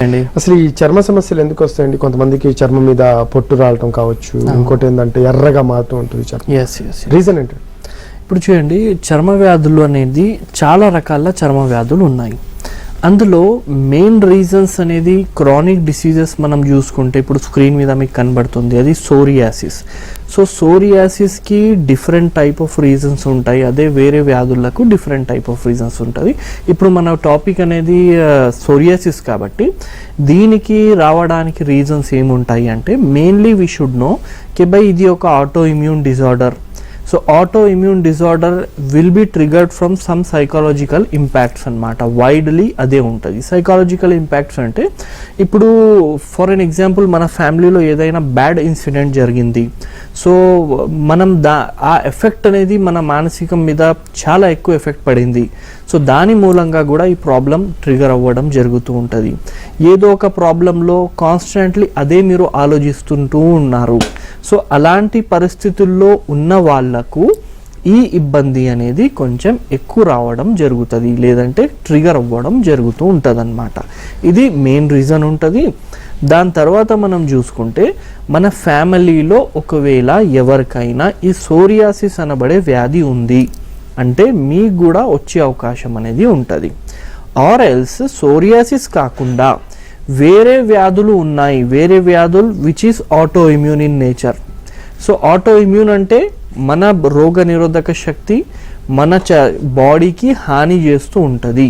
అసలు ఈ చర్మ సమస్యలు ఎందుకు వస్తాయండి? కొంతమందికి చర్మం మీద పొట్టు రావటం కావచ్చు, ఇంకోటి ఏంటంటే ఎర్రగా మారుతూ ఉంటుంది చర్మం. రీజన్ ఏంటి? ఇప్పుడు చూడండి, చర్మ వ్యాధులు అనేది చాలా రకాల చర్మ వ్యాధులు ఉన్నాయి. అందులో మెయిన్ రీజన్స్ అనేది క్రానిక్ డిసీజెస్ మనం చూసుకుంటే ఇప్పుడు స్క్రీన్ మీద మీకు కనబడుతుంది, అది సోరియాసిస్. సో సోరియాసిస్కి డిఫరెంట్ టైప్ ఆఫ్ రీజన్స్ ఉంటాయి, అదే వేరే వ్యాధులకు డిఫరెంట్ టైప్ ఆఫ్ రీజన్స్ ఉంటుంది. ఇప్పుడు మన టాపిక్ అనేది సోరియాసిస్ కాబట్టి దీనికి రావడానికి రీజన్స్ ఏముంటాయి అంటే మెయిన్లీ వీ షుడ్ నో కి బై ఇది ఒక auto immune disorder. So auto immune disorder will be triggered from some psychological impacts అనమాట. వైడ్లీ అదే ఉంటుంది. సైకాలజికల్ ఇంపాక్ట్స్ అంటే ఇప్పుడు ఫర్ ఎన్ ఎగ్జాంపుల్ మన ఫ్యామిలీలో ఏదైనా బ్యాడ్ ఇన్సిడెంట్ జరిగింది, సో మనం ఆ ఎఫెక్ట్ అనేది మన మానసికం మీద చాలా ఎక్కువ ఎఫెక్ట్ పడింది. సో దాని మూలంగా కూడా ఈ ప్రాబ్లం ట్రిగర్ అవ్వడం జరుగుతూ ఉంటుంది. ఏదో ఒక ప్రాబ్లంలో కాన్స్టెంట్లీ అదే మీరు ఆలోచిస్తుంటూ ఉన్నారు. సో అలాంటి పరిస్థితుల్లో ఉన్న వాళ్ళకు ఈ ఇబ్బంది అనేది కొంచెం ఎక్కువ రావడం జరుగుతుంది, లేదంటే ట్రిగర్ అవ్వడం జరుగుతూ ఉంటుంది అన్నమాట. ఇది మెయిన్ రీజన్ ఉంటుంది. దాని తర్వాత మనం చూసుకుంటే మన ఫ్యామిలీలో ఒకవేళ ఎవరికైనా ఈ సోరియాసిస్ అనబడే వ్యాధి ఉంది అంటే మీకు కూడా వచ్చే అవకాశం అనేది ఉంటుంది. ఆర్ ఎల్స్ సోరియాసిస్ కాకుండా వేరే వ్యాధులు ఉన్నాయి, వేరే వ్యాధులు which is auto immune in nature. So auto immune అంటే మన రోగ నిరోధక శక్తి మన బాడీకి హాని చేస్తూ ఉంటుంది.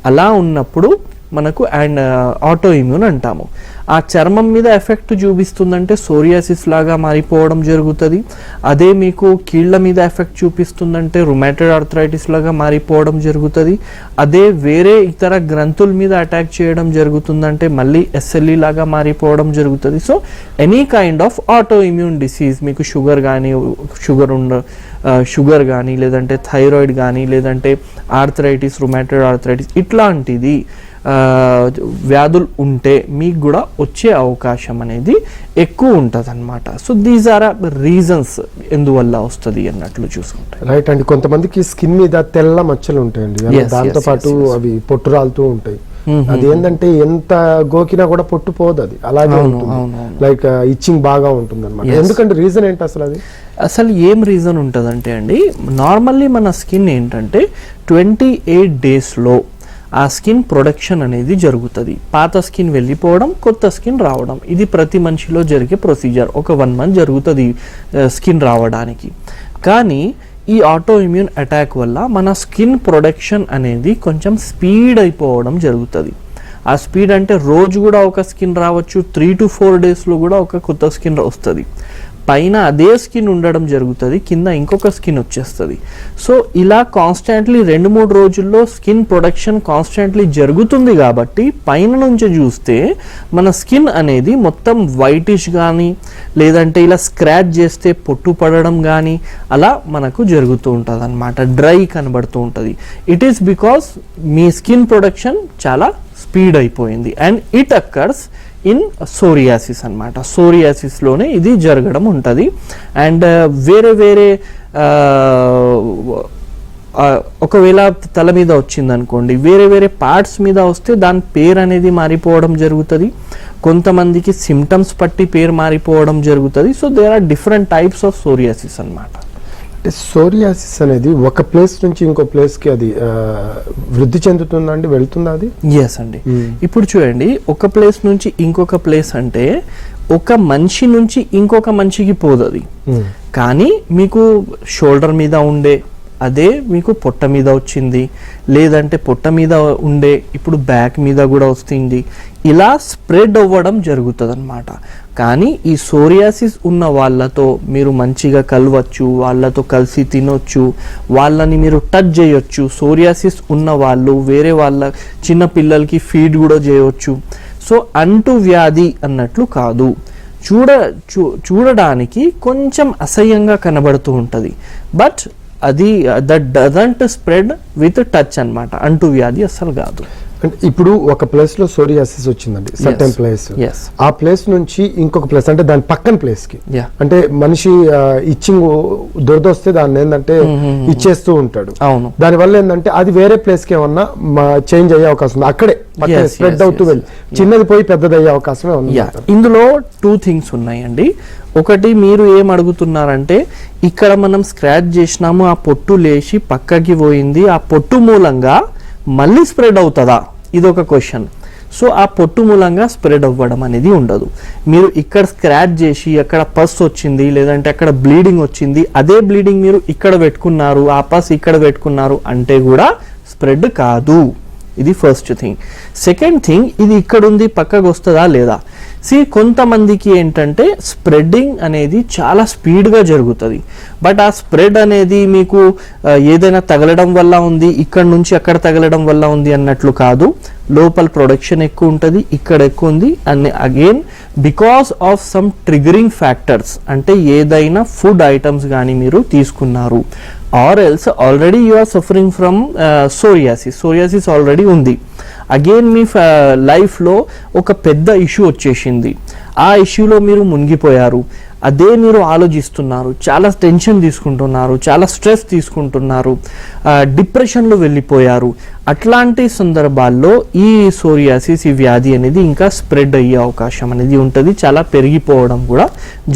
అలా ఉన్నప్పుడు మనకు ఆటో ఇమ్యూన్ అంటాము. ఆ చర్మం మీద ఎఫెక్ట్ చూపిస్తుందంటే సోరియాసిస్ లాగా మారిపోవడం జరుగుతుంది. అదే మీకు కీళ్ళ మీద ఎఫెక్ట్ చూపిస్తుందంటే రుమాటైడ్ ఆర్థరైటిస్ లాగా మారిపోవడం జరుగుతుంది. అదే వేరే ఇతర గ్రంథుల మీద అటాక్ చేయడం జరుగుతుందంటే మళ్ళీ ఎస్ఎల్ఈ లాగా మారిపోవడం జరుగుతుంది. So any kind of auto immune disease, మీకు షుగర్ కానీ లేదంటే థైరాయిడ్ కానీ లేదంటే ఆర్థరైటిస్, రుమాటైడ్ ఆర్థరైటిస్ ఇట్లాంటిది వ్యాధులు ఉంటే మీకు కూడా వచ్చే అవకాశం అనేది ఎక్కువ ఉంటుంది అనమాట. సో దీస్ ఆర్ రీజన్స్ ఎందువల్ల వస్తుంది అన్నట్లు చూసుకుంటే. రైట్ అండి. కొంతమందికి స్కిన్ మీద తెల్ల మచ్చలు ఉంటాయండి, దాంతో పాటు అవి పొట్టు రాలుతూ ఉంటాయి. అది ఏంటంటే ఎంత గోకినా కూడా పొట్టు పోదు, అది అలాగే ఉంటుంది, లైక్ ఇచ్చింగ్ బాగా ఉంటుంది అనమాట. ఎందుకంటే రీజన్ ఏంటి అసలు ఏం రీజన్ ఉంటుందంటే అండి, నార్మల్లీ మన స్కిన్ ఏంటంటే 28 డేస్లో ఆ స్కిన్ ప్రొడక్షన్ అనేది జరుగుతుంది. పాత స్కిన్ వెళ్ళిపోవడం, కొత్త స్కిన్ రావడం, ఇది ప్రతి మనిషిలో జరిగే ప్రొసీజర్. ఒక 1 మంత్ జరుగుతుంది స్కిన్ రావడానికి. కానీ ఈ ఆటో ఇమ్యూన్ అటాక్ వల్ల మన స్కిన్ ప్రొడక్షన్ అనేది కొంచెం స్పీడ్ అయిపోవడం జరుగుతుంది. ఆ స్పీడ్ అంటే రోజు కూడా ఒక స్కిన్ రావచ్చు, 3 to 4 డేస్లో కూడా ఒక కొత్త స్కిన్ వస్తుంది. పైన అదే స్కిన్ ఉండడం జరుగుతుంది, కింద ఇంకొక స్కిన్ వచ్చేస్తుంది. సో ఇలా కాన్స్టెంట్లీ 2-3 రోజుల్లో స్కిన్ ప్రొడక్షన్ కాన్స్టెంట్లీ జరుగుతుంది. కాబట్టి పైన నుంచి చూస్తే మన స్కిన్ అనేది మొత్తం వైటిష్ కానీ లేదంటే ఇలా స్క్రాచ్ చేస్తే పొట్టు పడడం కానీ అలా మనకు జరుగుతూ ఉంటుంది అన్నమాట. డ్రై కనబడుతూ ఉంటుంది. It is because me skin production చాలా స్పీడ్ అయిపోయింది. And it occurs in psoriasis అనమాట. సోరియాసిస్లోనే ఇది జరగడం ఉంటుంది. అండ్ వేరే ఒకవేళ తల మీద వచ్చింది అనుకోండి, వేరే పార్ట్స్ మీద వస్తే దాని పేరు అనేది మారిపోవడం జరుగుతుంది. కొంతమందికి సిమ్టమ్స్ పట్టి పేరు మారిపోవడం జరుగుతుంది. So there are different types of psoriasis అనమాట. సోరియాసిస్ అనేది ఒక ప్లేస్ నుంచి ఇంకో ప్లేస్ కి అది వృద్ధి చెందుతుందండి, వెళ్తుందా అది? ఎస్ అండి. ఇప్పుడు చూడండి, ఒక ప్లేస్ నుంచి ఇంకొక ప్లేస్ అంటే ఒక మనిషి నుంచి ఇంకొక మనిషికి పోదు అది. కానీ మీకు షోల్డర్ మీద ఉండే అదే మీకు పొట్ట మీద వచ్చింది, లేదంటే పొట్ట మీద ఉండే ఇప్పుడు బ్యాక్ మీద కూడా వస్తుంది. ఇలా స్ప్రెడ్ అవ్వడం జరుగుతుంది అన్నమాట. కానీ ఈ సోరియాసిస్ ఉన్న వాళ్ళతో మీరు మంచిగా కలవచ్చు, వాళ్ళతో కలిసి తినొచ్చు, వాళ్ళని మీరు టచ్ చేయొచ్చు. సోరియాసిస్ ఉన్న వాళ్ళు వేరే వాళ్ళ చిన్న పిల్లలకి ఫీడ్ కూడా చేయవచ్చు. సో అంటు వ్యాధి అన్నట్లు కాదు, చూడడానికి కొంచెం అసహ్యంగా కనబడుతూ ఉంటుంది. బట్ అది that doesn't spread with touch అన్నమాట. అంటు వ్యాధి అస్సలు కాదు. అంటే ఇప్పుడు ఒక ప్లేస్ లో సోరియాసిస్ వచ్చిందండి, సర్టెన్ ప్లేస్, ఆ ప్లేస్ నుంచి ఇంకొక ప్లేస్ అంటే దాని పక్కన ప్లేస్ కి, అంటే మనిషి ఇచ్చింగ్ దురదొస్తే దాన్ని ఏంటంటే ఇచ్చేస్తూ ఉంటాడు. దాని వల్ల ఏంటంటే అది వేరే ప్లేస్ కి ఏమన్నా చేంజ్ అయ్యే అవకాశం ఉంది, అక్కడే స్ప్రెడ్ అవుతూ వెళ్ళి చిన్నది పోయి పెద్దది అయ్యే అవకాశమే ఉంది. ఇందులో 2 థింగ్స్ ఉన్నాయండి. ఒకటి, మీరు ఏం అడుగుతున్నారంటే ఇక్కడ మనం స్క్రాచ్ చేసినాము, ఆ పొట్టు లేచి పక్కకి పోయింది, ఆ పొట్టు మూలంగా మళ్ళీ స్ప్రెడ్ అవుతుందా, ఇది ఒక క్వశ్చన్. సో ఆ పొట్టు మూలంగా స్ప్రెడ్ అవ్వడం అనేది ఉండదు. మీరు ఇక్కడ స్క్రాచ్ చేసి అక్కడ పస్ వచ్చింది, లేదంటే అక్కడ బ్లీడింగ్ వచ్చింది, అదే బ్లీడింగ్ మీరు ఇక్కడ పెట్టుకున్నారు, ఆ పస్ ఇక్కడ పెట్టుకున్నారు అంటే కూడా స్ప్రెడ్ కాదు. ఇది ఫస్ట్ థింగ్. సెకండ్ థింగ్, ఇది ఇక్కడ ఉంది పక్కకు వస్తుందా లేదా. కొంతమందికి ఏంటంటే స్ప్రెడ్డింగ్ అనేది చాలా స్పీడ్గా జరుగుతుంది, బట్ ఆ స్ప్రెడ్ అనేది మీకు ఏదైనా తగలడం వల్ల ఉంది, ఇక్కడ నుంచి అక్కడ తగలడం వల్ల ఉంది అన్నట్లు కాదు. లోపల ప్రొడక్షన్ ఎక్కువ ఉంటుంది, ఇక్కడ ఎక్కువ ఉంది, and again because of some triggering factors, అంటే ఏదైనా ఫుడ్ ఐటమ్స్ కానీ మీరు తీసుకున్నారు, or else already you are suffering from psoriasis already ఉంది. అగైన్ మీ లైఫ్లో ఒక పెద్ద ఇష్యూ వచ్చేసింది, ఆ ఇష్యూలో మీరు మునిగిపోయారు, అదే మీరు ఆలోచిస్తున్నారు, చాలా టెన్షన్ తీసుకుంటున్నారు, చాలా స్ట్రెస్ తీసుకుంటున్నారు, డిప్రెషన్లో వెళ్ళిపోయారు. అట్లాంటి సందర్భాల్లో ఈ సోరియాసిస్, ఈ వ్యాధి అనేది ఇంకా స్ప్రెడ్ అయ్యే అవకాశం అనేది ఉంటుంది, చాలా పెరిగిపోవడం కూడా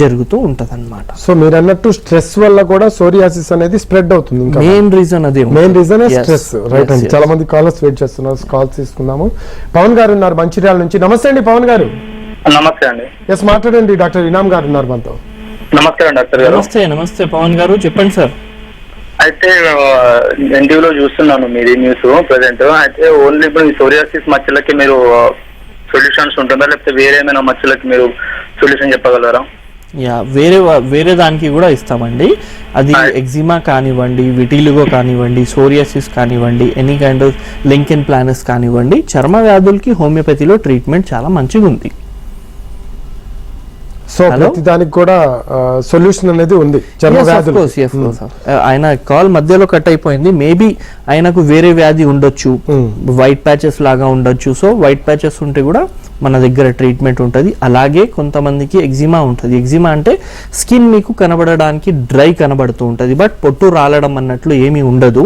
జరుగుతూ ఉంటుంది అనమాట. సో మీరు అన్నట్టు స్ట్రెస్ వల్ల కూడా సోరియాసిస్ అనేది స్ప్రెడ్ అవుతుంది. మెయిన్ రీజన్ అదే, మెయిన్ రీజన్ స్ట్రెస్. రైట్ అండి. చాలా మంది కాలర్స్ వెయిట్ చేస్తున్నారు, కాల్స్ తీసుకుందాము. పవన్ గారు ఉన్నారు మంచిర్యాల నుంచి. నమస్తే అండి పవన్ గారు. నమస్తే అండి. ఎస్ మాట్లాడండి. డాక్టర్ ఇనామ్ గారు ఉన్నారు మనతో. నమస్కారం డాక్టర్ గారు. నమస్తే పవన్ గారు, చెప్పండి సార్. అయితే ఎన్టీవీలో చూస్తున్నాను మీది న్యూస్ ప్రెసెంట్. అయితే ఓన్లీ ఇప్పుడు ఈ సోరియాసిస్ మచ్చలకి మీరు సొల్యూషన్స్ ఉంటుందా, లేకపోతే వేరే ఏమైనా మచ్చలకి మీరు సొల్యూషన్ చెప్పగలరా? వేరే దానికి కూడా ఇస్తామండి. అది ఎగ్జిమా కానివ్వండి, విటిలిగో కానివ్వండి, సోరియాసిస్ కానివ్వండి, ఎనీ కైండ్ ఆఫ్ లింకెన్ ప్లానస్ కానివ్వండి, చర్మ వ్యాధులకి హోమియోపతిలో ట్రీట్మెంట్ చాలా మంచిగా ఉంది. సో ప్రతి దానికి కూడా సొల్యూషన్ అనేది ఉంది చర్మ వ్యాధులు. ఆయన కాల్ మధ్యలో కట్ అయిపోయింది, మేబీ ఆయనకు వేరే వ్యాధి ఉండొచ్చు, వైట్ ప్యాచెస్ లాగా ఉండొచ్చు. సో వైట్ ప్యాచెస్ ఉంటే కూడా మన దగ్గర ట్రీట్మెంట్ ఉంటుంది. అలాగే కొంతమందికి ఎగ్జిమా ఉంటుంది. ఎగ్జిమా అంటే స్కిన్ మీకు కనబడడానికి డ్రై కనబడుతూ ఉంటుంది, బట్ పొట్టు రాలడం అన్నట్లు ఏమీ ఉండదు.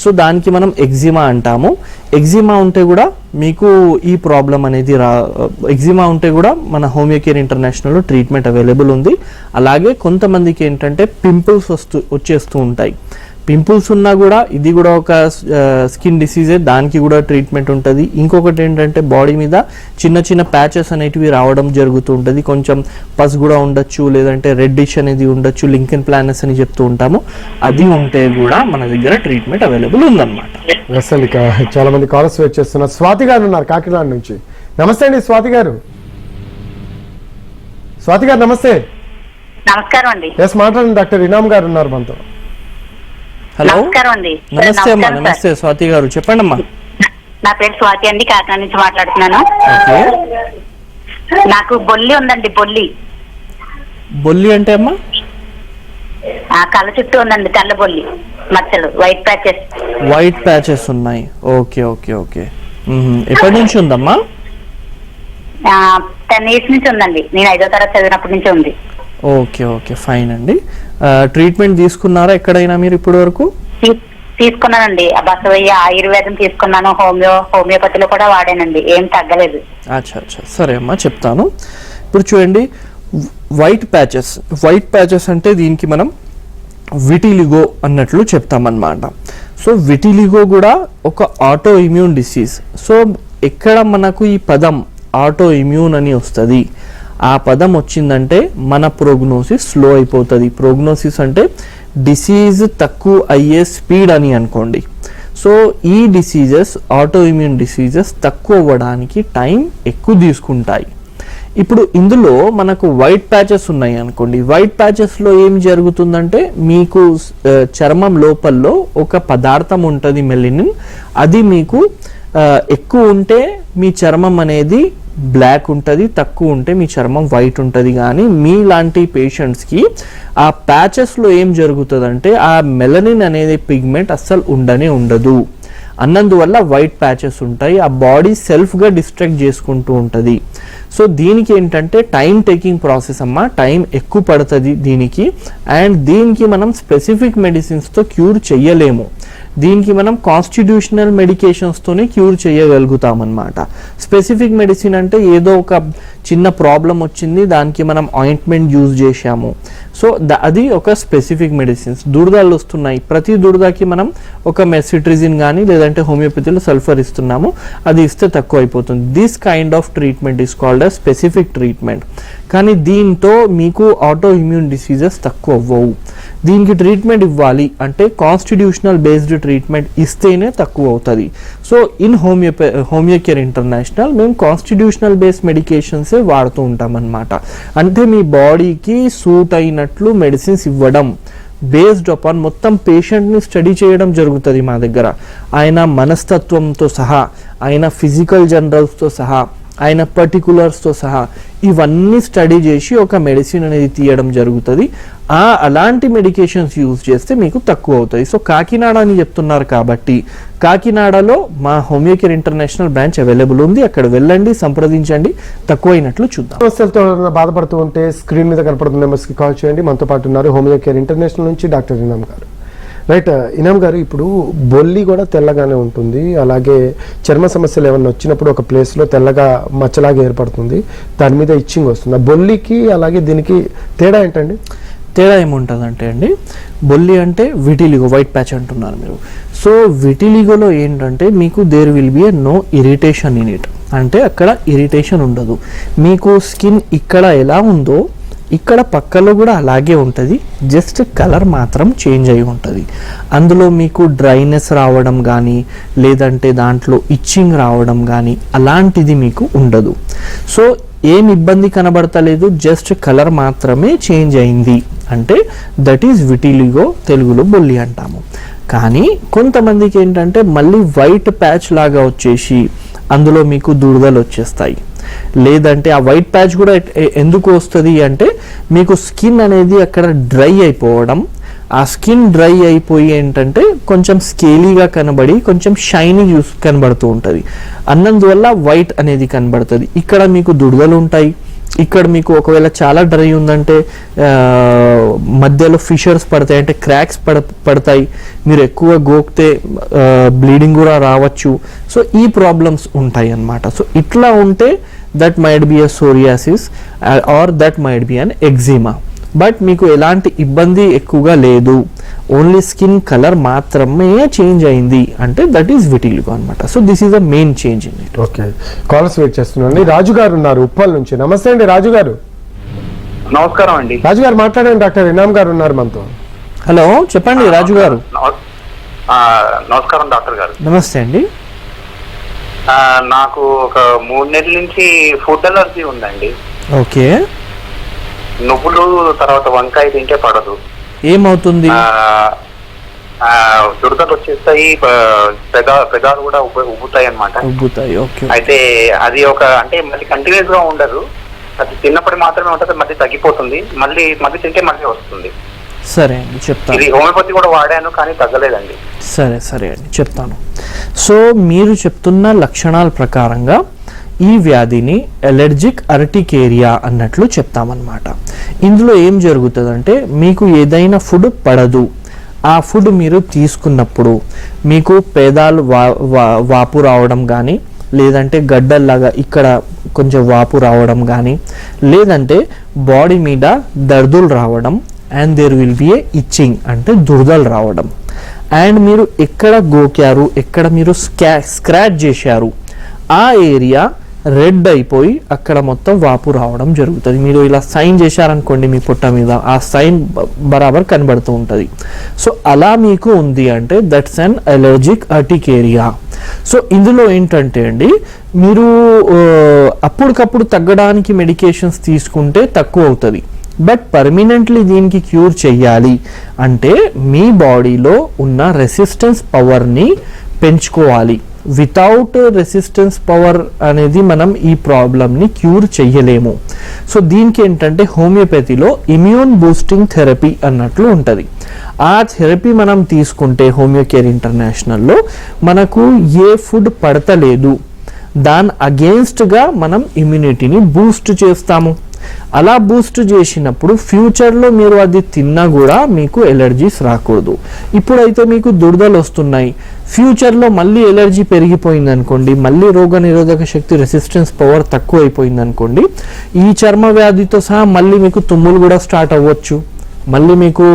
సో దానికి మనం ఎగ్జిమా అంటాము. ఎగ్జిమా ఉంటే కూడా మీకు ఈ ప్రాబ్లం అనేది ఎగ్జిమా ఉంటే కూడా మన హోమియో కేర్ ఇంటర్నేషనల్లో ట్రీట్మెంట్ అవైలబుల్ ఉంది. అలాగే కొంతమందికి ఏంటంటే పింపుల్స్ వచ్చేస్తూ ఉంటాయి. పింపుల్స్ ఉన్నా కూడా ఇది కూడా ఒక స్కిన్ డిసీజే, దానికి కూడా ట్రీట్మెంట్ ఉంటుంది. ఇంకొకటి ఏంటంటే బాడీ మీద చిన్న చిన్న ప్యాచెస్ అనేటివి రావడం జరుగుతూ ఉంటుంది, కొంచెం పస్ కూడా ఉండొచ్చు, లేదంటే రెడ్డిష్ అనేది ఉండొచ్చు, లింకెన్ ప్లానస్ అని చెప్తూ ఉంటాము. అది ఉంటే కూడా మన దగ్గర ట్రీట్మెంట్ అవైలబుల్ ఉందన్నమాట. అసలు ఇక చాలా మంది కాల్స్ వెయిట్ చేస్తున్నారు. స్వాతి గారు ఉన్నారు కాకినాడ నుంచి. నమస్తే అండి స్వాతి గారు. స్వాతి గారు నమస్తే. నమస్కారం అండి. ఎస్ మాట్లాడండి. డాక్టర్ ఇనామ్ గారు ఉన్నారు మనతో. హలో, నమస్కారం అండి. నమస్తే అమ్మా. నమస్తే స్వాతి గారు, చెప్పండి అమ్మా. నా పేరు స్వాతి అండి, కాకినాడ నుంచి మాట్లాడుతున్నాను. నాకు బొల్లి ఉందండి. బొల్లి అంటే అమ్మా? కళ్ళ చుట్టూ ఉందండి, తెల్ల బొల్లి మచ్చలు, వైట్ ప్యాచెస్ ఉన్నాయి. Okay okay okay. ఎప్పటి నుంచి ఉందమ్మా? 10 years నుంచి ఉందండి. నేను 5వ తరగతి చదివినప్పటి నుంచి ఉంది. ఓకే ఓకే, ఫైన్ అండి. ట్రీట్మెంట్ తీసుకున్నారా ఎక్కడైనా మీరు ఇప్పటి వరకు? తీసుకున్నానండి. బసవయ్య ఆయుర్వేదం తీసుకున్నాను, హోమియోపతిలో కూడా వాడానండి, ఏం తగ్గలేదు. అచ్చా, సరే అమ్మా చెప్తాను. ఇప్పుడు చూడండి, వైట్ ప్యాచెస్ అంటే దీనికి మనం విటిలిగో అన్నట్లు చెప్తామన్నమాట. సో విటిలిగో కూడా ఒక ఆటో ఇమ్యూన్ డిసీజ్. సో ఎక్కడ మనకు ఈ పదం ఆటో ఇమ్యూన్ అని వస్తుంది, ఆ పదం వచ్చిందంటే మన ప్రోగ్నోసిస్ స్లో అయిపోతుంది. ప్రోగ్నోసిస్ అంటే డిసీజ్ తక్కువ అయ్యే స్పీడ్ అని అనుకోండి. సో ఈ డిసీజెస్, ఆటో ఇమ్యూన్ డిసీజెస్ తక్కువ అవ్వడానికి టైం ఎక్కువ తీసుకుంటాయి. ఇప్పుడు ఇందులో మనకు వైట్ ప్యాచెస్ ఉన్నాయి అనుకోండి. వైట్ ప్యాచెస్లో ఏం జరుగుతుందంటే మీకు చర్మం లోపల్లో ఒక పదార్థం ఉంటుంది, మెలనిన్. అది మీకు ఎక్కువ ఉంటే మీ చర్మం అనేది బ్లాక్ ఉంటుంది, తక్కువ ఉంటే మీ చర్మం వైట్ ఉంటుంది. కానీ మీలాంటి పేషెంట్స్కి ఆ ప్యాచెస్లో ఏం జరుగుతుందంటే ఆ మెలనిన్ అనేది పిగ్మెంట్ అస్సలు ఉండదు. అన్నందువల్ల వైట్ ప్యాచెస్ ఉంటాయి, ఆ బాడీ సెల్ఫ్గా డిస్ట్రాక్ట్ చేసుకుంటూ ఉంటుంది. సో దీనికి ఏంటంటే టైం టేకింగ్ ప్రాసెస్ అమ్మా, టైం ఎక్కువ పడుతుంది దీనికి. అండ్ దీనికి మనం స్పెసిఫిక్ మెడిసిన్స్తో క్యూర్ చెయ్యలేము, దీనికి మనం కాన్స్టిట్యూషనల్ మెడికేషన్స్తోనే క్యూర్ చేయగలుగుతాం అన్నమాట. స్పెసిఫిక్ మెడిసిన్ అంటే ఏదో ఒక చిన్న ప్రాబ్లం వచ్చింది, దానికి మనం ఆయింట్మెంట్ యూజ్ చేశాము, సో అది ఒక స్పెసిఫిక్ మెడిసిన్స్. దురదలు వస్తున్నాయి, ప్రతి దురదకి మనం ఒక మెసిట్రిజిన్ కానీ లేదంటే హోమియోపతిలో సల్ఫర్ ఇస్తున్నాము, అది ఇస్తే తక్కువ అయిపోతుంది. This kind of treatment is called a specific treatment. కానీ దీంతో మీకు ఆటో ఇమ్యూన్ డిసీజెస్ తక్కువ అవ్వవు. దీనికి ట్రీట్మెంట్ ఇవ్వాలి అంటే కాన్స్టిట్యూషనల్ బేస్డ్ ట్రీట్మెంట్ ఇస్తేనే తక్కువ అవుతుంది. సో ఇన్ హోమియోకేర్ ఇంటర్నేషనల్ మేము కాన్స్టిట్యూషనల్ బేస్డ్ మెడికేషన్సే వాడుతూ ఉంటాం అన్నమాట. అంటే మీ బాడీకి సూట్ అయినట్లు మెడిసిన్స్ ఇవ్వడం, బేస్డ్ అపాన్ మొత్తం పేషెంట్ని స్టడీ చేయడం జరుగుతుంది మా దగ్గర. ఆయన మనస్తత్వంతో సహా, ఆయన ఫిజికల్ జనరల్స్తో సహా, ఆయన పర్టికులర్స్తో సహా ఇవన్నీ స్టడీ చేసి ఒక మెడిసిన్ అనేది తీయడం జరుగుతుంది. అలాంటి మెడికేషన్స్ యూజ్ చేస్తే మీకు తక్కువ అవుతుంది. సో కాకినాడ అని చెప్తున్నారు కాబట్టి కాకినాడలో మా హోమియోకేర్ ఇంటర్నేషనల్ బ్రాంచ్ అవైలబుల్ ఉంది, అక్కడ వెళ్ళండి, సంప్రదించండి, తక్కువైనట్లు చూద్దాం. సమస్యలతో బాధపడుతూ ఉంటే స్క్రీన్ మీద కనపడుతున్న నెంబర్స్కి కాల్ చేయండి. మనతో పాటు ఉన్నారు హోమియోకేర్ ఇంటర్నేషనల్ నుంచి డాక్టర్ ఇనామ్ గారు. రైట్ ఇనామ్ గారు, ఇప్పుడు బొల్లి కూడా తెల్లగానే ఉంటుంది, అలాగే చర్మ సమస్యలు ఏమైనా వచ్చినప్పుడు ఒక ప్లేస్లో తెల్లగా మచ్చలాగా ఏర్పడుతుంది, దాని మీద ఇచ్చింగ్ వస్తుంది. ఆ బొల్లికి అలాగే దీనికి తేడా ఏంటండి? తేడా ఏముంటుందంటే అండి, బొల్లి అంటే విటిలిగో, వైట్ ప్యాచ్ అంటున్నారు మీరు. సో విటిలిగోలో ఏంటంటే మీకు there will be no irritation in it, అంటే అక్కడ ఇరిటేషన్ ఉండదు. మీకు స్కిన్ ఇక్కడ ఎలా ఉందో ఇక్కడ పక్కలో కూడా అలాగే ఉంటుంది, జస్ట్ కలర్ మాత్రం చేంజ్ అయి ఉంటుంది. అందులో మీకు డ్రైనెస్ రావడం కానీ లేదంటే దాంట్లో ఇచ్చింగ్ రావడం కానీ అలాంటిది మీకు ఉండదు. సో ఏం ఇబ్బంది కనబడతలేదు, జస్ట్ కలర్ మాత్రమే చేంజ్ అయింది అంటే దట్ ఈజ్ విటిలిగో, తెలుగులో బొల్లి అంటాము. కానీ కొంతమందికి ఏంటంటే మళ్ళీ వైట్ ప్యాచ్ లాగా వచ్చేసి అందులో మీకు దురదలు వచ్చేస్తాయి. లేదంటే ఆ వైట్ ప్యాచ్ కూడా ఎందుకు వస్తుంది అంటే మీకు స్కిన్ అనేది అక్కడ డ్రై అయిపోవడం, ఆ స్కిన్ డ్రై అయిపోయి ఏంటంటే కొంచెం స్కేలీగా కనబడి కొంచెం షైనీ కనబడుతూ ఉంటుంది, అన్నందువల్ల వైట్ అనేది కనబడుతుంది. ఇక్కడ మీకు దురదలు ఉంటాయి, ఇక్కడ మీకు ఒకవేళ చాలా డ్రై ఉందంటే మధ్యలో ఫిషర్స్ పడతాయి, అంటే క్రాక్స్ పడతాయి, మీరు ఎక్కువ గోకితే బ్లీడింగ్ కూడా రావచ్చు. సో ఈ ప్రాబ్లమ్స్ ఉంటాయి అన్నమాట. సో ఇట్లా ఉంటే that might be a psoriasis or that might be an eczema. But మీకు ఎలాంటి ఇబ్బంది ఎక్కువగా లేదు, ఓన్లీ స్కిన్ కలర్ మాత్రమే చేంజ్ అయింది అంటే దట్ ఈస్ విటిలిగో అనమాట. So this is the main change in it. Okay, calls wait చేస్తున్నాను. రాజు గారు ఉన్నారు ఉప్పల్ నుంచి. నమస్తే అండి రాజు గారు. నమస్కారం అండి. రాజు గారు మాట్లాడండి, డాక్టర్ ఇనామ్ గారు ఉన్నారు మనతో. హలో చెప్పండి రాజు గారు. నమస్కారం డాక్టర్ గారు. నమస్తే అండి. నాకు ఒక 3 నెలల నుంచి ఫుడ్ అలర్జీ ఉందండి. ఓకే. నువ్వులు తర్వాత వంకాయ తింటే పడదు. ఏమవుతుంది? దురదలు వచ్చేస్తాయి, పెదాలు కూడా ఉబ్బుతాయి అన్నమాట. ఉబ్బుతాయి. ఓకే. అయితే అది ఒక అంటే మళ్ళీ కంటిన్యూస్ గా ఉండదు, అది తిన్నప్పుడు మాత్రమే ఉంటుంది, మళ్ళీ తగ్గిపోతుంది, మళ్ళీ తింటే మళ్ళీ వస్తుంది. సరే అండి చెప్తాను. ఇది హోమియోపతి కూడా వాడాను కానీ తగ్గలేదండి. సరే అండి చెప్తాను. సో మీరు చెప్తున్న లక్షణాల ప్రకారంగా ఈ వ్యాధిని ఎలర్జిక్ అర్టికేరియా అన్నట్లు చెప్తామన్నమాట. ఇందులో ఏం జరుగుతుందంటే మీకు ఏదైనా ఫుడ్ పడదు, ఆ ఫుడ్ మీరు తీసుకున్నప్పుడు మీకు పేదాలు వాపు రావడం కానీ లేదంటే గడ్డల్లాగా ఇక్కడ కొంచెం వాపు రావడం కానీ లేదంటే బాడీ మీద దర్దులు రావడం and there will be a itching అంటే దురదలు రావడం అండ్ మీరు ఎక్కడ గోకారు ఎక్కడ మీరు స్క్రాచ్ చేశారు ఆ ఏరియా రెడ్ అయిపోయి అక్కడ మొత్తం వాపు రావడం జరుగుతుంది. మీరు ఇలా సైన్ చేశారనుకోండి మీ పుట్ట మీద, ఆ సైన్ బరాబర్ కనబడుతూ ఉంటుంది. సో అలా మీకు ఉంది అంటే that's an allergic urticaria. So ఇందులో ఏంటంటే అండి మీరు అప్పటికప్పుడు తగ్గడానికి మెడికేషన్స్ తీసుకుంటే తక్కువ అవుతుంది. బట్ పర్మనెంట్లీ దీనికి క్యూర్ చెయ్యాలి అంటే మీ బాడీలో ఉన్న రెసిస్టెన్స్ పవర్ని పెంచుకోవాలి. వితౌట్ రెసిస్టెన్స్ పవర్ అనేది మనం ఈ ప్రాబ్లమ్ని క్యూర్ చెయ్యలేము. సో దీనికి ఏంటంటే హోమియోపతిలో ఇమ్యూన్ బూస్టింగ్ థెరపీ అన్నట్లు ఉంటుంది. ఆ థెరపీ మనం తీసుకుంటే హోమియో కేర్ ఇంటర్నేషనల్లో మనకు ఏ ఫుడ్ పడతలేదు దాని అగేన్స్ట్గా మనం ఇమ్యూనిటీని బూస్ట్ చేస్తాము. అలా బూస్ట్ చేసినప్పుడు ఫ్యూచర్లో మీరు అది తిన్నా కూడా మీకు ఎలర్జీస్ రాకూడదు. ఇప్పుడైతే మీకు దురదలు వస్తున్నాయి, ఫ్యూచర్లో మళ్ళీ ఎలర్జీ పెరిగిపోయింది అనుకోండి, మళ్ళీ రోగ నిరోధక శక్తి రెసిస్టెన్స్ పవర్ తక్కువ అయిపోయింది అనుకోండి, ఈ చర్మ వ్యాధితో సహా మళ్ళీ మీకు తుమ్ములు కూడా స్టార్ట్ అవ్వచ్చు, మళ్ళీ మీకు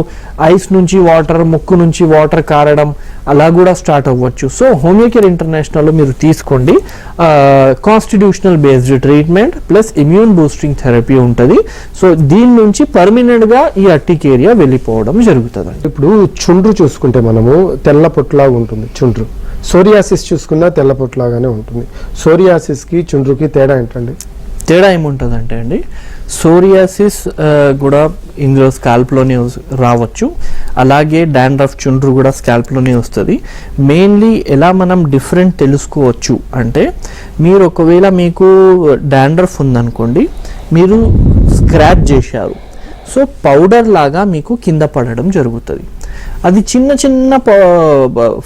ఐస్ నుంచి వాటర్, ముక్కు నుంచి వాటర్ కారడం అలా కూడా స్టార్ట్ అవ్వచ్చు. సో హోమియో కేర్ ఇంటర్నేషనల్లో మీరు తీసుకోండి, constitutional based treatment plus immune boosting therapy ఉంటుంది. సో దీని నుంచి పర్మనెంట్గా ఈ అర్టికేరియా వెళ్ళిపోవడం జరుగుతుంది. ఇప్పుడు చుండ్రు చూసుకుంటే మనము తెల్ల పొట్టులాగా ఉంటుంది చుండ్రు. సోరియాసిస్ చూసుకున్నా తెల్ల పొట్టులాగానే ఉంటుంది. సోరియాసిస్కి చుండ్రుకి తేడా ఏంటండి? తేడా ఏముంటుందంటే అండి, సోరియాసిస్ కూడా ఇందులో స్కాల్ప్లోనే రావచ్చు, అలాగే డాండ్రఫ్ చుండ్రు కూడా స్కాల్ప్లోనే వస్తుంది. మెయిన్లీ ఎలా మనం డిఫరెంట్ తెలుసుకోవచ్చు అంటే, మీరు ఒకవేళ మీకు డాండ్రఫ్ ఉందనుకోండి, మీరు స్క్రాచ్ చేశారు, సో పౌడర్ లాగా మీకు కింద పడడం జరుగుతుంది. అది చిన్న చిన్న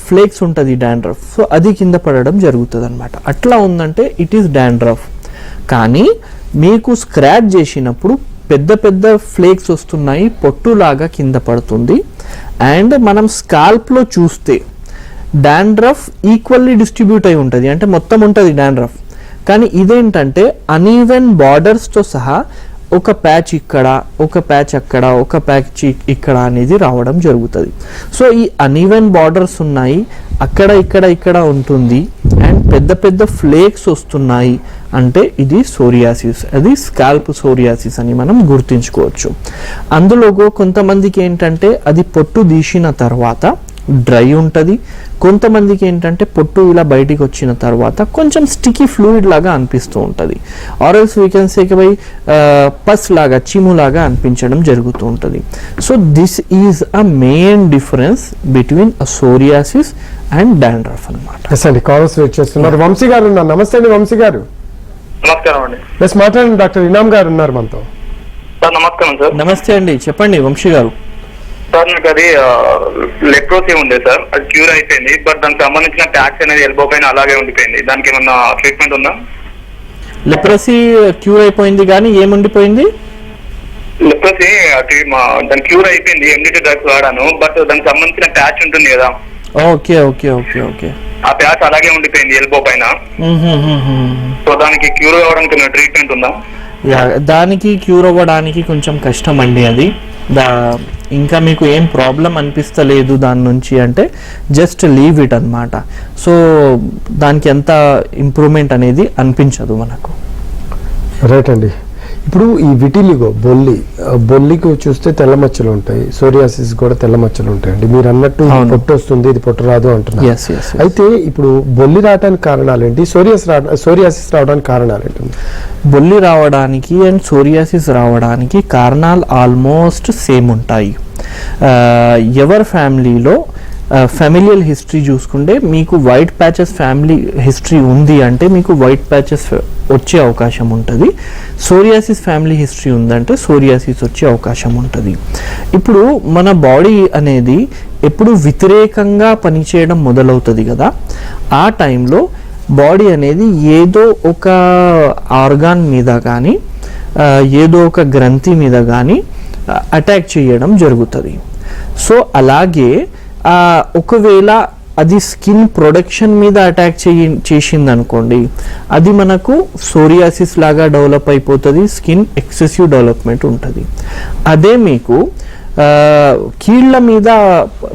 ఫ్లేక్స్ ఉంటుంది డాండ్రఫ్, సో అది కింద పడడం జరుగుతుంది అనమాట. అట్లా ఉందంటే ఇట్ ఈస్ డాండ్రఫ్. కానీ మీకు స్క్రాచ్ చేసినప్పుడు పెద్ద పెద్ద ఫ్లేక్స్ వస్తున్నాయి, పొట్టులాగా కింద పడుతుంది. అండ్ మనం స్కాల్ప్లో చూస్తే డాండ్రఫ్ ఈక్వల్లీ డిస్ట్రిబ్యూట్ అయి ఉంటుంది, అంటే మొత్తం ఉంటుంది డాండ్రఫ్. కానీ ఇదేంటంటే అనీవెన్ బార్డర్స్తో సహా ఒక ప్యాచ్ ఇక్కడ, ఒక ప్యాచ్ అక్కడ, ఒక ప్యాచ్ ఇక్కడ అనేది రావడం జరుగుతుంది. సో ఈ అనీవెన్ బార్డర్స్ ఉన్నాయి, అక్కడ ఇక్కడ ఇక్కడ ఉంటుంది, అండ్ పెద్ద పెద్ద ఫ్లేక్స్ వస్తున్నాయి అంటే ఇది సోరియాసిస్, అది స్కాల్ప్ సోరియాసిస్ అని మనం గుర్తుంచుకోవచ్చు. అందులో కొంతమందికి ఏంటంటే అది పొట్టు తీసిన తర్వాత డ్రై ఉంటుంది, కొంతమందికి ఏంటంటే పొట్టు ఇలా బయటికి వచ్చిన తర్వాత కొంచెం స్టికీ ఫ్లూయిడ్ లాగా అనిపిస్తూ ఉంటుంది, ఆర్ఎల్స్ వీ కెన్ సే బై పస్ లాగా, చిములాగా అనిపించడం జరుగుతూ ఉంటుంది. So this is a main difference between a psoriasis and dandruff అనమాట. ఎస్ అండి, కాల్స్ వెయిట్ చేస్తున్నారు. వంశీ గారు ఉన్నారు. నమస్తే అండి వంశీ గారు. నమస్కారం అండి. ఎస్ మాట్లాడండి, డాక్టర్ ఇనామ్ గారు ఉన్నారు మనతో. సార్ నమస్కారం సార్. నమస్తే అండి, చెప్పండి వంశీ గారు. సార్ నాకు అది లెప్రోసీ ఉంది సార్, అది క్యూర్ అయిపోయింది, బట్ దానికి సంబంధించిన ట్యాక్స్ అనేది ఎల్బో పైన అలాగే ఉండిపోయింది. దానికి ఏమన్నా ట్రీట్మెంట్ ఉందా? లెప్రసీ క్యూర్ అయిపోయింది కానీ ఏముండిపోయింది? లెప్రోసీ దాని క్యూర్ అయిపోయింది, ఎండిటీ డ్రగ్స్ వాడాను, బట్ దానికి సంబంధించిన ప్యాచ్ ఉంటుంది కదా, ఓకే ఓకే ఓకే ఓకే, ఆ ప్యాచ్ అలాగే ఉండిపోయింది ఎల్బో పైన. సో దానికి క్యూర్ అవ్వడానికి ట్రీట్మెంట్ ఉందా? దానికి క్యూర్ అవ్వడానికి కొంచెం కష్టం అండి. అది ఇంకా మీకు ఏం ప్రాబ్లం అనిపిస్తలేదు దాని నుంచి అంటే జస్ట్ లీవ్ ఇట్ అన్నమాట. సో దానికి ఎంత ఇంప్రూవ్మెంట్ అనేది అనిపించదు మనకు. రైట్ అండి. ఇప్పుడు ఈ విటిలిగో బొల్లికి చూస్తే తెల్ల మచ్చలు ఉంటాయి, సోరియాసిస్ కూడా తెల్ల మచ్చలు ఉంటాయండి. మీరు అన్నట్టు పొట్టు వస్తుంది, ఇది పొట్టు రాదు అంటున్నారు. అయితే ఇప్పుడు బొల్లి రావడానికి కారణాలు ఏంటి, సోరియాసిస్ రావడానికి కారణాలు ఏంటి? బొల్లి రావడానికి అండ్ సోరియాసిస్ రావడానికి కారణాలు ఆల్మోస్ట్ సేమ్ ఉంటాయి. ఎవరి ఫ్యామిలీలో ఫ్యామిలియల్ హిస్టరీ చూసుకుంటే మీకు వైట్ ప్యాచెస్ ఫ్యామిలీ హిస్టరీ ఉంది అంటే మీకు వైట్ ప్యాచెస్ వచ్చే అవకాశం ఉంటుంది. సోరియాసిస్ ఫ్యామిలీ హిస్టరీ ఉందంటే సోరియాసిస్ వచ్చే అవకాశం ఉంటుంది. ఇప్పుడు మన బాడీ అనేది ఎప్పుడు వ్యతిరేకంగా పనిచేయడం మొదలవుతుంది కదా, ఆ టైంలో బాడీ అనేది ఏదో ఒక ఆర్గాన్ మీద కానీ ఏదో ఒక గ్రంథి మీద కానీ అటాక్ చేయడం జరుగుతుంది. సో అలాగే ఒకవేళ అది స్కిన్ ప్రొడక్షన్ మీద అటాక్ చేసింది అనుకోండి, అది మనకు సోరియాసిస్ లాగా డెవలప్ అయిపోతుంది, స్కిన్ ఎక్సెసివ్ డెవలప్మెంట్ ఉంటుంది. అదే మీకు కీళ్ళ మీద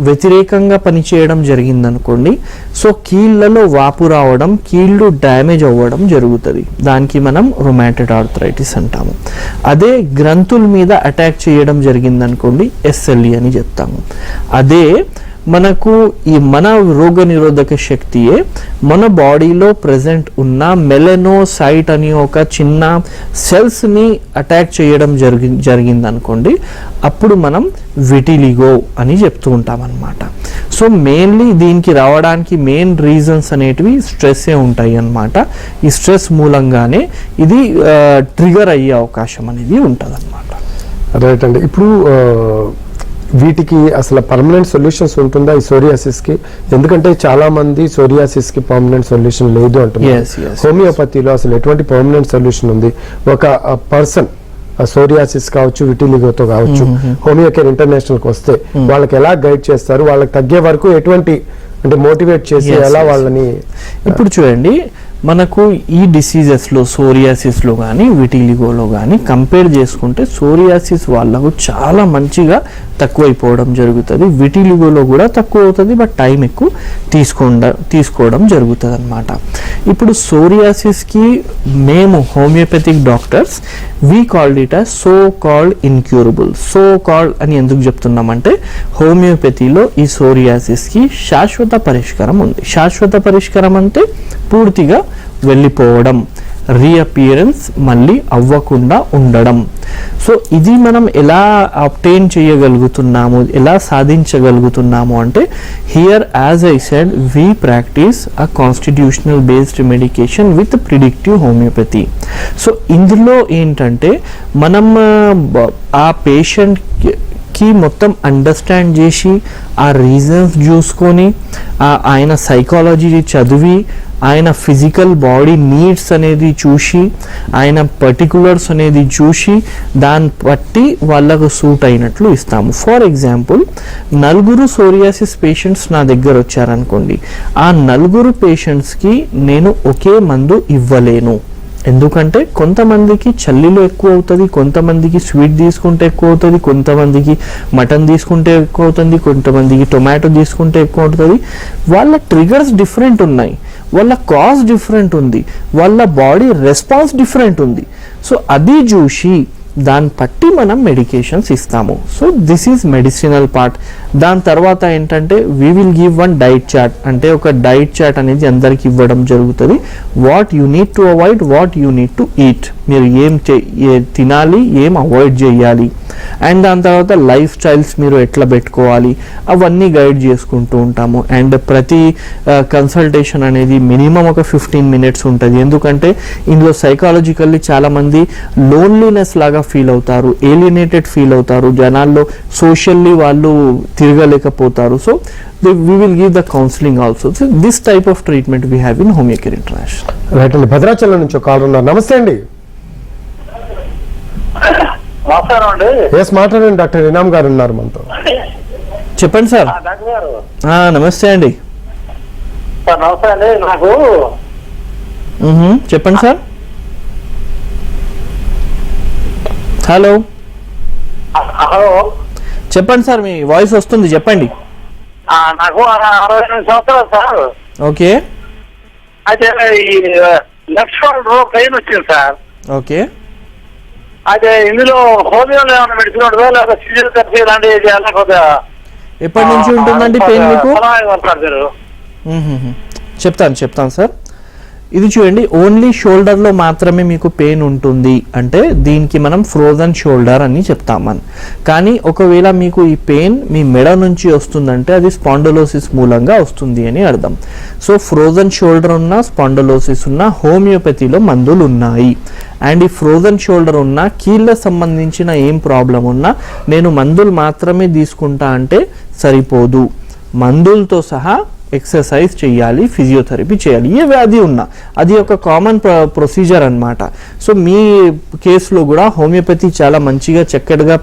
వ్యతిరేకంగా పనిచేయడం జరిగిందనుకోండి, సో కీళ్ళలో వాపు రావడం, కీళ్ళు డ్యామేజ్ అవ్వడం జరుగుతుంది. దానికి మనం రొమాటైడ్ ఆర్థరైటిస్ అంటాము. అదే గ్రంథుల మీద అటాక్ చేయడం జరిగిందనుకోండి, ఎస్ఎల్ఈ అని చెప్తాము. అదే మనకు ఈ మన రోగ నిరోధక శక్తియే మన బాడీలో ప్రెసెంట్ ఉన్న మెలనోసైట్ అని ఒక చిన్న సెల్స్ని అటాక్ చేయడం జరిగింది అనుకోండి, అప్పుడు మనం విటిలిగో అని చెప్తూ ఉంటాం అన్నమాట. సో మెయిన్లీ దీనికి రావడానికి మెయిన్ రీజన్స్ అనేటివి స్ట్రెస్సే ఉంటాయి అన్నమాట. ఈ స్ట్రెస్ మూలంగానే ఇది ట్రిగర్ అయ్యే అవకాశం అనేది ఉంటుంది అన్నమాట. రైట్ అండి. ఇప్పుడు వీటికి అసలు పర్మనెంట్ సొల్యూషన్స్ ఉంటుందా ఈ సోరియాసిస్ కి? ఎందుకంటే చాలా మంది సోరియాసిస్ కి పర్మనెంట్ సొల్యూషన్ లేదు అంటున్నారు. హోమియోపతిలో అసలు ఎటువంటి పర్మనెంట్ సొల్యూషన్ ఉంది? ఒక పర్సన్ సోరియాసిస్ కావచ్చు, విటిలిగోతో కావచ్చు, హోమియో కేర్ ఇంటర్నేషనల్ కి వస్తే వాళ్ళకి ఎలా గైడ్ చేస్తారు? వాళ్ళకి తగ్గే వరకు ఎటువంటి అంటే మోటివేట్ చేసి ఎలా వాళ్ళని? ఇప్పుడు చూడండి, మనకు ఈ డిసీజెస్లో సోరియాసిస్లో కానీ విటిలిగోలో కానీ కంపేర్ చేసుకుంటే సోరియాసిస్ వాళ్ళకు చాలా మంచిగా తక్కువైపోవడం జరుగుతుంది. విటిలిగోలో కూడా తక్కువ అవుతుంది, బట్ టైం ఎక్కువ తీసుకోవడం జరుగుతుంది అన్నమాట. ఇప్పుడు సోరియాసిస్కి మేము homoeopathic doctors we called it as so called incurable. So called అని ఎందుకు చెప్తున్నామంటే హోమియోపతిలో ఈ సోరియాసిస్కి శాశ్వత పరిష్కారం ఉంది. శాశ్వత పరిష్కారం అంటే పూర్తిగా వెళ్ళిపోవడం, రీఅపియరెన్స్ మళ్ళీ అవ్వకుండా ఉండడం. సో ఇది మనం ఎలా అబ్టైన్ చేయగలుగుతున్నాము, ఎలా సాధించగలుగుతున్నాము అంటే here as I said we practice a constitutional based medication with predictive homeopathy. So ఇందులో ఏంటంటే మనం ఆ పేషెంట్ కి మొత్తం అండర్స్టాండ్ చేసి ఆ రీజన్స్ చూసుకొని ఆయన సైకాలజీ చదివి ఆయన ఫిజికల్ బాడీ నీడ్స్ అనేది చూసి ఆయన పర్టికులర్స్ అనేది చూసి దాన్ని బట్టి వాళ్ళకు సూట్ అయినట్లు ఇస్తాము. ఫర్ ఎగ్జాంపుల్, 4 సోరియాసిస్ పేషెంట్స్ నా దగ్గర వచ్చారనుకోండి, ఆ 4 పేషెంట్స్కి నేను ఒకే మందు ఇవ్వలేను. ఎందుకంటే కొంతమందికి చల్లీలో ఎక్కువ అవుతుంది, కొంతమందికి స్వీట్ తీసుకుంటే ఎక్కువ అవుతుంది, కొంతమందికి మటన్ తీసుకుంటే ఎక్కువ అవుతుంది, కొంతమందికి టొమాటో తీసుకుంటే ఎక్కువ అవుతుంది. వాళ్ళ ట్రిగర్స్ డిఫరెంట్ ఉన్నాయి, వాళ్ళ కాజ్ డిఫరెంట్ ఉంది, వాళ్ళ బాడీ రెస్పాన్స్ డిఫరెంట్ ఉంది. సో అది చూసి దాన్ని బట్టి మనం మెడికేషన్స్ ఇస్తాము. So this is medicinal part. దాని తర్వాత ఏంటంటే we will give one diet chart. అంటే ఒక డైట్ చార్ట్ అనేది అందరికి ఇవ్వడం జరుగుతుంది. What you need to avoid, what you need to eat, మీరు ఏం తినాలి, ఏం అవాయిడ్ చేయాలి, అండ్ దాని తర్వాత లైఫ్ స్టైల్స్ మీరు ఎట్లా పెట్టుకోవాలి, అవన్నీ గైడ్ చేసుకుంటూ ఉంటాము. అండ్ ప్రతి కన్సల్టేషన్ అనేది మినిమం ఒక 15 minutes ఉంటుంది. ఎందుకంటే ఇందులో సైకాలజికల్లీ చాలామంది లోన్లీనెస్ లాగా ఫీల్ అవుతారు, ఏలియనేటెడ్ ఫీల్ అవుతారు, జనాల్లో సోషల్లీ వాళ్ళు తిరగలేకపోతారు. So we will give the counseling also. So this type of treatment we have in Homeo Care International. Right అండి. భద్రాచలం నుంచి ఒక కాల్ ఉన్నారు. నమస్తే అండి. నమస్కారం అండి. ఎస్, మాట్లాడండి. డాక్టర్ ఇనామ్ గారు ఉన్నారు మనతో. చెప్పండి సార్. డాక్టర్ గారు నమస్తే అండి. సార్ నమస్తే అండి. నాకు చెప్పండి సార్. హలో హలో చెప్పండి సార్, మీ వాయిస్ వస్తుంది, చెప్పండి. నాకు 68 సంవత్సరాలు సార్. ఓకే. అయితే ఈ లెఫ్ట్ షోల్డర్ పెయిన్ వచ్చింది సార్. ఓకే. అయితే ఇందులో హోమియోలో ఏమైనా మెడిసిన్ ఉంటుందా, లేదా ఫిజియోథెరపీ ఇలాంటివి చేయాలా? కొద్దిగా ఎప్పటి నుంచి ఉంటుందండి పెయిన్ మీకు? మీరు చెప్తాను సార్. ఇది చూడండి, ఓన్లీ షోల్డర్లో మాత్రమే మీకు పెయిన్ ఉంటుంది అంటే దీనికి మనం ఫ్రోజన్ షోల్డర్ అని చెప్తామని. కానీ ఒకవేళ మీకు ఈ పెయిన్ మీ మెడ నుంచి వస్తుందంటే అది స్పాండలోసిస్ మూలంగా వస్తుంది అని అర్థం. సో ఫ్రోజన్ షోల్డర్ ఉన్న, స్పాండలోసిస్ ఉన్న హోమియోపతిలో మందులు ఉన్నాయి. అండ్ ఈ ఫ్రోజన్ షోల్డర్ ఉన్న, కీళ్ళ సంబంధించిన ఏం ప్రాబ్లం ఉన్నా నేను మందులు మాత్రమే తీసుకుంటా అంటే సరిపోదు. మందులతో సహా ఎక్సర్సైజ్ చేయాలి, ఫిజియోథెరపీ చేయాలి. ఏ వ్యాధి ఉన్నా అది ఒక కామన్ ప్రొసీజర్ అన్నమాట. సో మీ కేసులో కూడా హోమియోపతి చాలా మంచిగా చక్కటిగా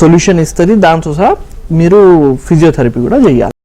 సొల్యూషన్ ఇస్తుంది. దాంతో సహా మీరు ఫిజియోథెరపీ కూడా చేయాలి.